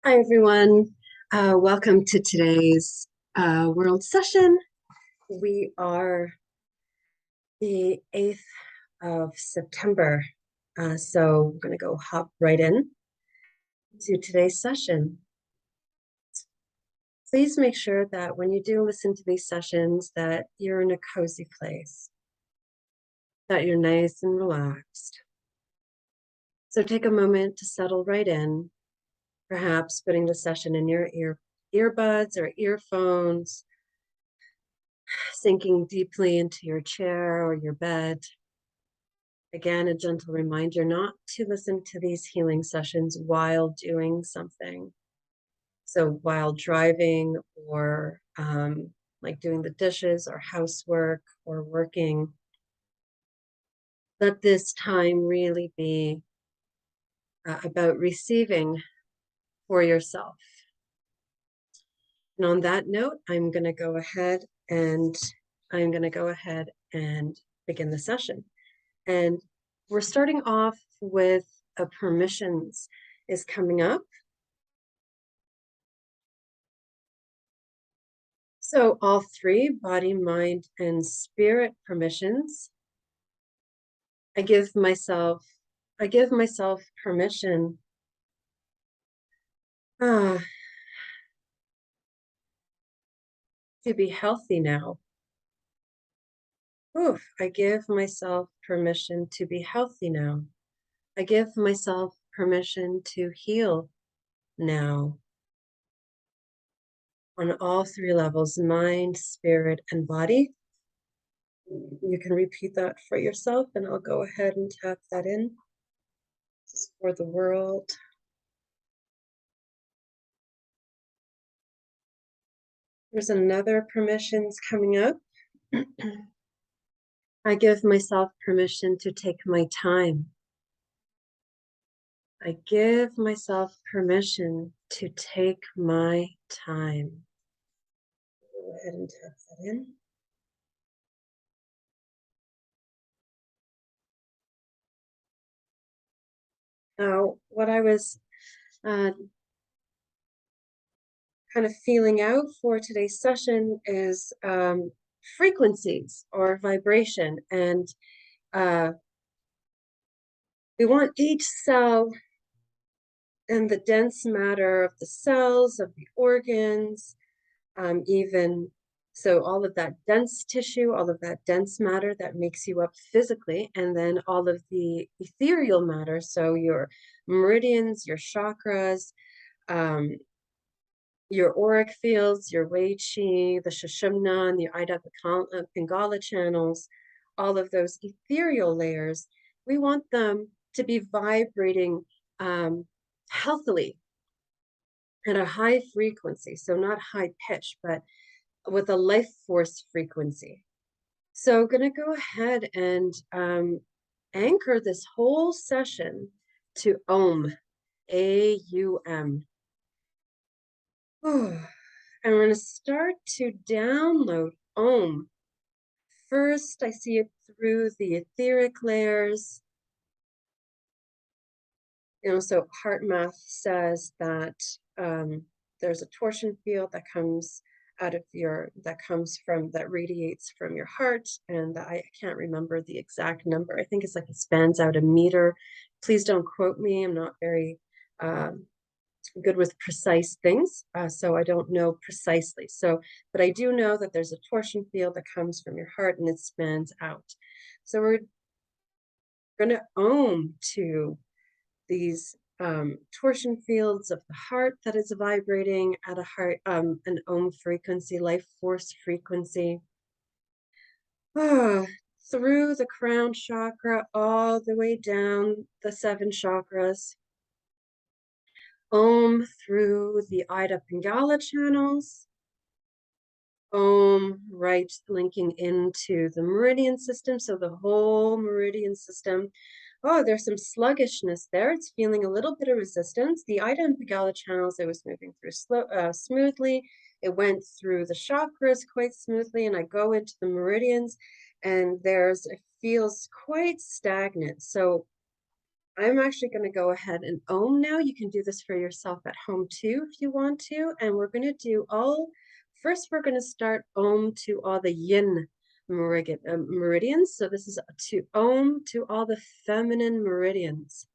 Hi, everyone. Welcome to today's world session. We are the 8th of September. So we're going to go hop right in to today's session. Please make sure that when you do listen to these sessions that you're in a cozy place, that you're nice and relaxed. So take a moment to settle right in, perhaps putting the session in your earbuds or earphones, sinking deeply into your chair or your bed. Again, a gentle reminder not to listen to these healing sessions while doing something. So while driving or like doing the dishes or housework or working, let this time really be about receiving for yourself. And on that note, I'm going to go ahead and begin the session. And we're starting off with permissions is coming up. So all three, body, mind, and spirit permissions. I give myself permission to be healthy now. I give myself permission to be healthy now. I give myself permission to heal now. On all three levels, mind, spirit, and body. You can repeat that for yourself, and I'll go ahead and tap that in. This is for the world. There's another permissions coming up. I give myself permission to take my time. I give myself permission to take my time. Go ahead and tap that in. Now, what I was kind of feeling out for today's session is frequencies or vibration. And we want each cell and the dense matter of the cells, of the organs, even so all of that dense tissue, all of that dense matter that makes you up physically, and then all of the ethereal matter, so your meridians, your chakras, your auric fields, your Wei Qi, the Sushumna, and the Ida Pingala channels, all of those ethereal layers, we want them to be vibrating healthily at a high frequency, so not high pitch, but with a life force frequency. So I'm going to go ahead and anchor this whole session to Om, A-U-M. I'm going to start to download Om. First, I see it through the etheric layers. So HeartMath says that there's a torsion field that comes that radiates from your heart, and I can't remember the exact number. I think it's like it spans out a meter. Please don't quote me. I'm not very good with precise things, so I don't know precisely. But I do know that there's a torsion field that comes from your heart and it spans out. So we're going to Om to these torsion fields of the heart that is vibrating at an Om frequency, life force frequency, through the crown chakra all the way down the 7 chakras. Om through the Ida Pingala channels. Om right linking into the meridian system, so the whole meridian system. There's some sluggishness there. It's feeling a little bit of resistance. The Ida and Pingala channels, it was moving through smoothly. It went through the chakras quite smoothly, and I go into the meridians, and it feels quite stagnant. So I'm actually going to go ahead and Om now. You can do this for yourself at home too if you want to. And we're going to do first we're going to start Om to all the yin meridians. So this is to Om to all the feminine meridians.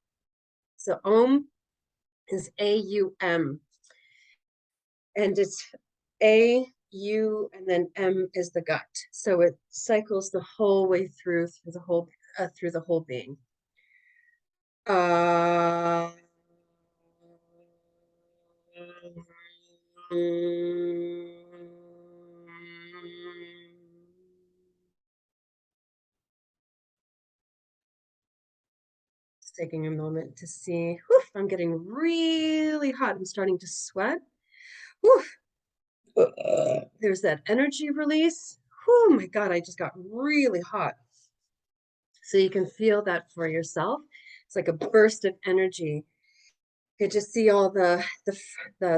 So Om is A-U-M. And it's A-U and then M is the gut. So it cycles the whole way through the whole being. Just taking a moment to see. Whew, I'm getting really hot. I'm starting to sweat. Whew. There's that energy release. Oh my God, I just got really hot. So you can feel that for yourself. It's like a burst of energy. You could just see all the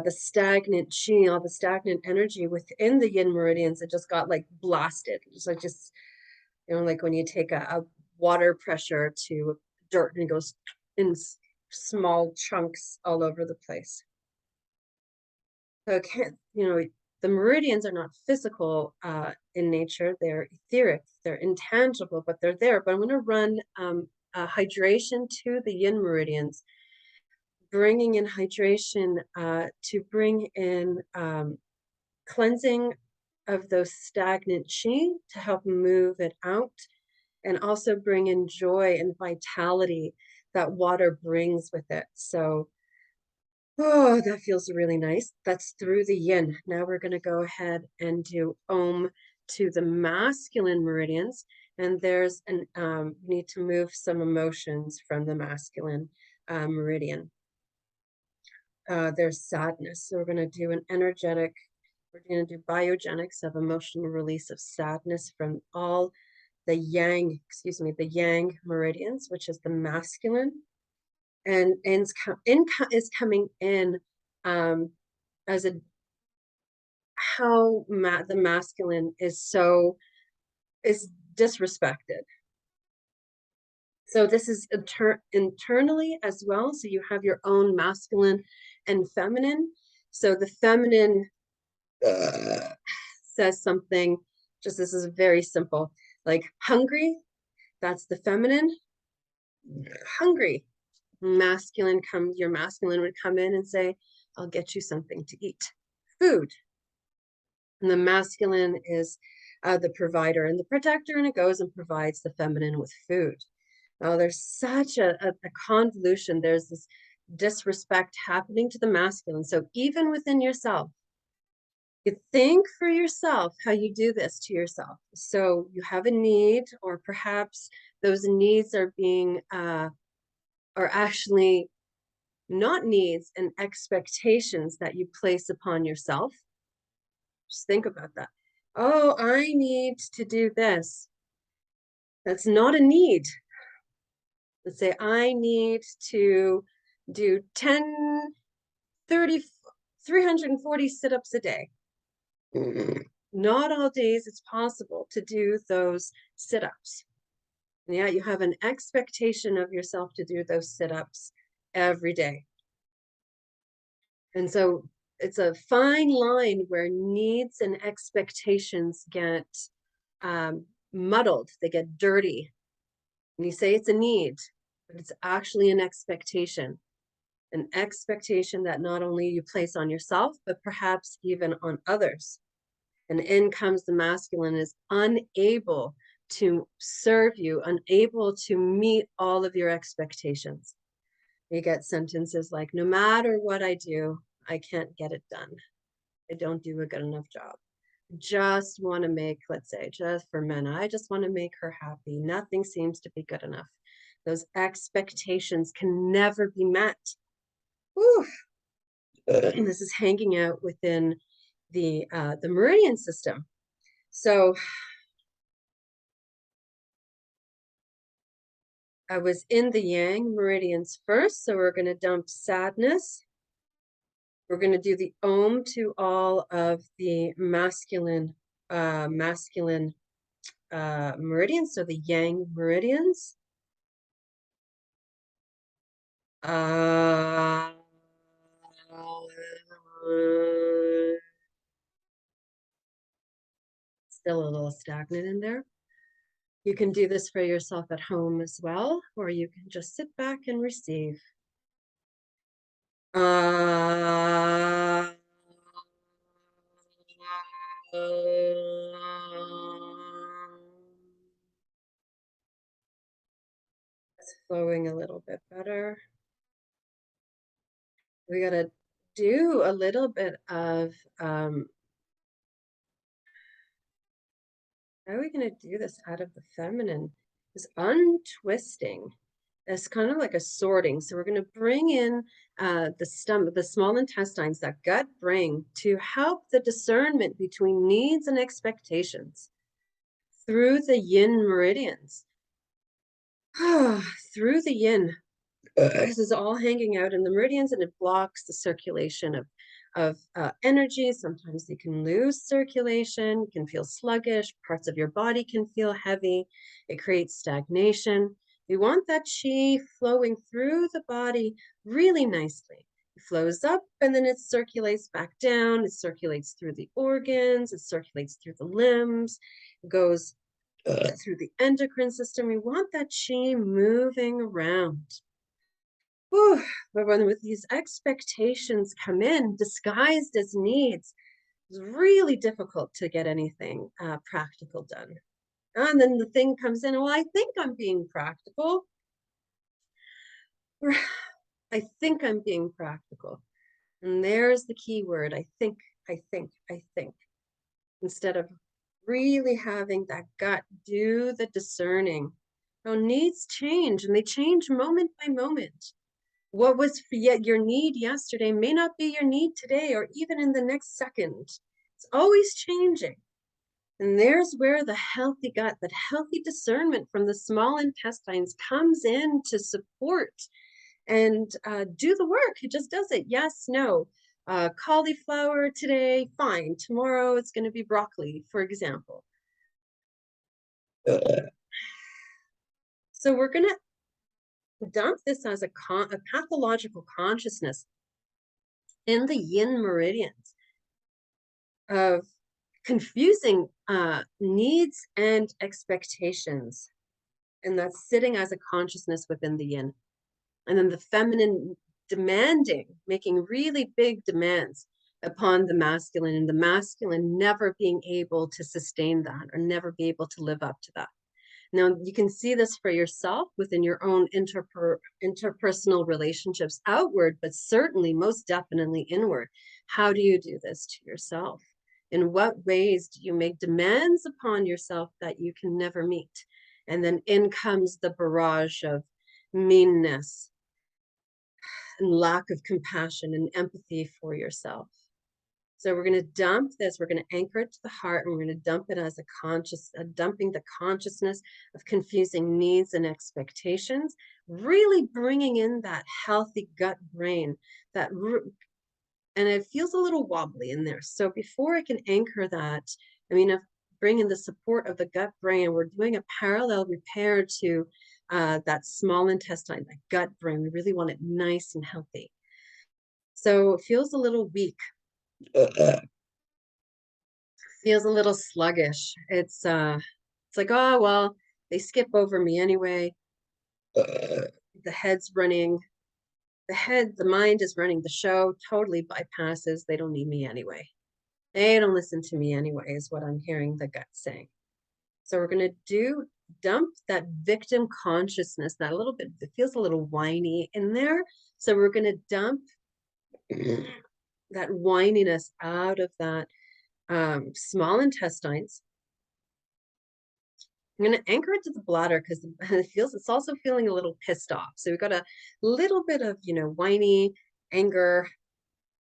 stagnant chi, all the stagnant energy within the yin meridians. It just got like blasted. It's like just, you know, like when you take a water pressure to dirt and it goes in small chunks all over the place. So it can't, you know, the meridians are not physical in nature. They're etheric, they're intangible, but they're there. But I'm going to run hydration to the yin meridians, bringing in hydration to bring in cleansing of those stagnant chi to help move it out, and also bring in joy and vitality that water brings with it. So, oh, that feels really nice. That's through the yin. Now we're going to go ahead and do Om to the masculine meridians. And there's an, we need to move some emotions from the masculine meridian. There's sadness. So we're going to do an energetic, we're going to do biogenics of emotional release of sadness from all the yang, the yang meridians, which is the masculine. And is coming in as a how the masculine is disrespected. So this is internally as well. So you have your own masculine and feminine. So the feminine says something, just this is very simple, like hungry, that's the feminine. Hungry. Your masculine would come in and say, I'll get you something to eat. Food. And the masculine is the provider and the protector, and it goes and provides the feminine with food. Oh, there's such a convolution. There's this disrespect happening to the masculine. So even within yourself, you think for yourself how you do this to yourself. So you have a need, or perhaps those needs are being are actually not needs and expectations that you place upon yourself. Just think about that. Oh, I need to do this. That's not a need. Let's say I need to do 10, 30, 340 sit-ups a day. Not all days it's possible to do those sit-ups. And yet you have an expectation of yourself to do those sit-ups every day. And so it's a fine line where needs and expectations get muddled, they get dirty. And you say it's a need, but it's actually an expectation that not only you place on yourself, but perhaps even on others. And in comes the masculine is unable to serve you, unable to meet all of your expectations. You get sentences like, no matter what I do, I can't get it done. I don't do a good enough job. Just want to make, let's say, just for men, I just want to make her happy. Nothing seems to be good enough. Those expectations can never be met. Whew. This is hanging out within the meridian system. So I was in the yang meridians first, so we're going to dump sadness. We're going to do the Om to all of the masculine meridians, so the yang meridians. Uh, Still a little stagnant in there. You can do this for yourself at home as well, or you can just sit back and receive. It's flowing a little bit better. We gotta do a little bit of how are we going to do this out of the feminine? Is untwisting. It's kind of like a sorting. So we're going to bring in the stomach, the small intestines, that gut brain, to help the discernment between needs and expectations through the yin meridians. Through the yin. This is all hanging out in the meridians, and it blocks the circulation of energy. Sometimes you can lose circulation, you can feel sluggish, parts of your body can feel heavy. It creates stagnation. We want that qi flowing through the body really nicely. It flows up and then it circulates back down. It circulates through the organs, it circulates through the limbs, it goes through the endocrine system. We want that qi moving around. Whew, but when with these expectations come in disguised as needs, it's really difficult to get anything practical done. And then the thing comes in, well, I think I'm being practical. I think I'm being practical. And there's the key word, I think, I think, I think. Instead of really having that gut do the discerning. Now, needs change, and they change moment by moment. What was your need yesterday may not be your need today or even in the next second. It's always changing. And there's where the healthy gut, that healthy discernment from the small intestines comes in to support and do the work. It just does it. Yes, no. Cauliflower today, fine. Tomorrow it's going to be broccoli, for example. So we're going to dump this as a pathological consciousness in the yin meridians of confusing needs and expectations. And that's sitting as a consciousness within the yin. And then the feminine demanding, making really big demands upon the masculine, and the masculine never being able to sustain that or never be able to live up to that. Now, you can see this for yourself within your own interpersonal relationships outward, but certainly, most definitely inward. How do you do this to yourself? In what ways do you make demands upon yourself that you can never meet? And then in comes the barrage of meanness and lack of compassion and empathy for yourself. So we're going to dump this, we're going to anchor it to the heart, and we're going to dump it as dumping the consciousness of confusing needs and expectations, really bringing in that healthy gut brain, and it feels a little wobbly in there. So before I can anchor that, I mean, if bringing the support of the gut brain, we're doing a parallel repair to that small intestine, that gut brain. We really want it nice and healthy. So it feels a little weak. Feels a little sluggish. It's like, oh well, they skip over me anyway. The head's running. The mind is running the show, totally bypasses. They don't need me anyway. They don't listen to me anyway, is what I'm hearing the gut saying. So we're gonna dump that victim consciousness, that little bit, it feels a little whiny in there. So we're gonna dump that whininess out of that small intestines. I'm going to anchor it to the bladder because it's also feeling a little pissed off. So we've got a little bit of, whiny anger.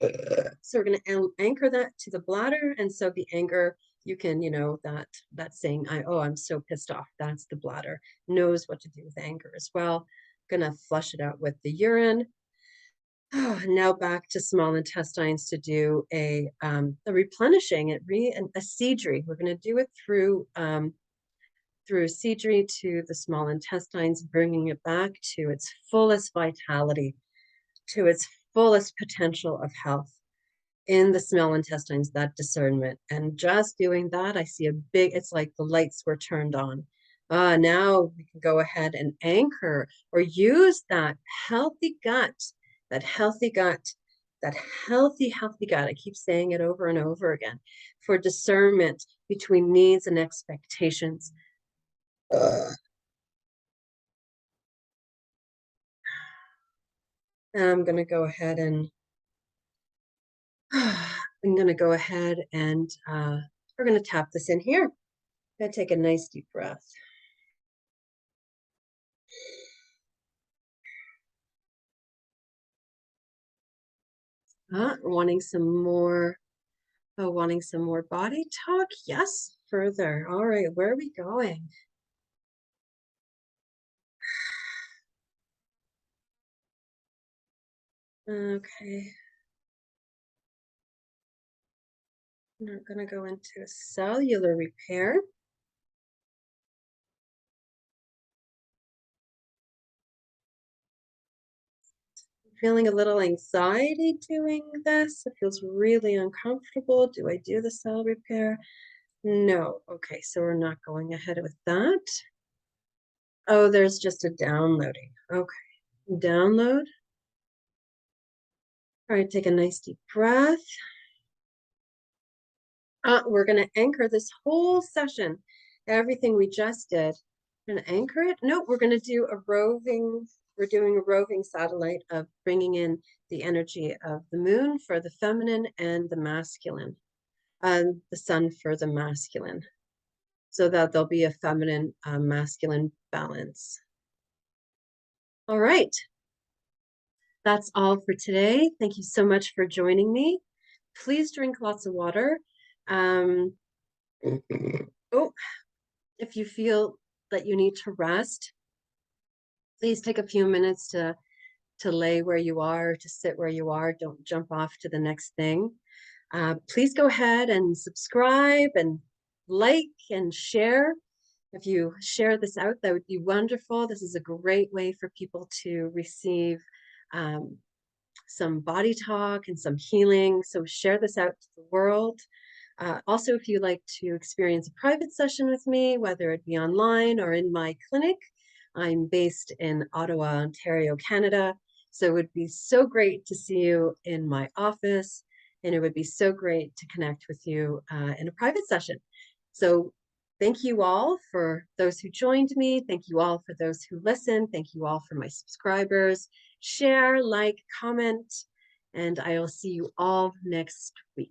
So we're going to anchor that to the bladder. And so the anger, you can, that saying, I'm so pissed off. That's the bladder, knows what to do with anger as well. Going to flush it out with the urine. Now back to small intestines to do a replenishing, a sidri. We're going to do it through sidri to the small intestines, bringing it back to its fullest vitality. to its fullest potential of health in the small intestines, that discernment. And just doing that, I see a big, it's like the lights were turned on. Now we can go ahead and anchor or use that healthy gut, that healthy gut, that healthy gut. I keep saying it over and over again for discernment between needs and expectations. I'm going to go ahead and I'm going to go ahead and we're going to tap this in here. Going to take a nice deep breath. Wanting some more, wanting some more body talk? Yes, further. All right, where are we going? Okay. We're going to go into cellular repair. Feeling a little anxiety doing this. It feels really uncomfortable. Do I do the cell repair? No. Okay, so we're not going ahead with that. Oh, there's just a downloading. Okay, download. All right, take a nice deep breath. We're going to anchor this whole session, everything we just did. We're going to anchor it. No, we're going to do a roving, we're doing a roving satellite of bringing in the energy of the moon for the feminine and the masculine, and the sun for the masculine, so that there'll be a feminine, masculine balance. All right. That's all for today. Thank you so much for joining me. Please drink lots of water. Oh, if you feel that you need to rest, please take a few minutes to lay where you are, to sit where you are. Don't jump off to the next thing. Please go ahead and subscribe and like and share. If you share this out, that would be wonderful. This is a great way for people to receive some body talk and some healing. So share this out to the world. Also, if you'd like to experience a private session with me, whether it be online or in my clinic, I'm based in Ottawa, Ontario, Canada. So it would be so great to see you in my office, and it would be so great to connect with you in a private session. So thank you all for those who joined me. Thank you all for those who listened. Thank you all for my subscribers. Share, like, comment, and I will see you all next week.